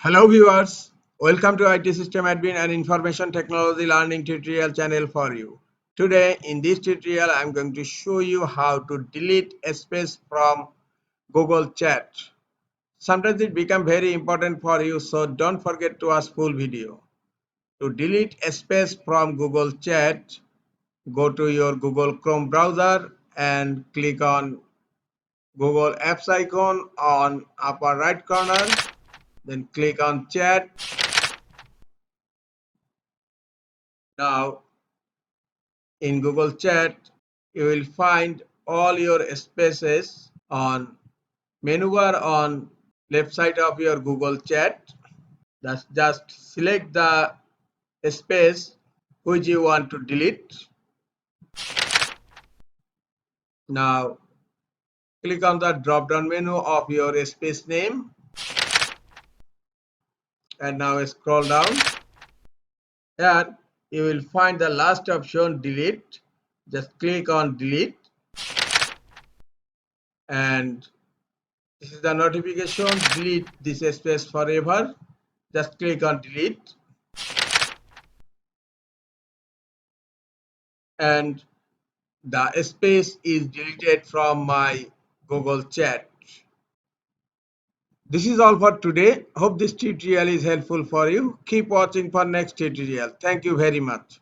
Hello viewers, welcome to IT System Admin and Information Technology Learning tutorial channel for you. Today in this tutorial I am going to show you how to delete a space from Google Chat. Sometimes it becomes very important for you, so don't forget to watch full video. To delete a space from Google Chat, go to your Google Chrome browser and click on Google Apps icon on upper right corner. Then click on Chat. Now in Google Chat, you will find all your spaces on menu bar on left side of your Google Chat. Just select the space which you want to delete. Now click on the drop down menu of your space name and now scroll down. Here you will find the last option, delete. Just click on delete and this is the notification, delete this space forever. Just click on delete and the space is deleted from my Google Chat. This is all for today. Hope this tutorial is helpful for you. Keep watching for next tutorial. Thank you very much.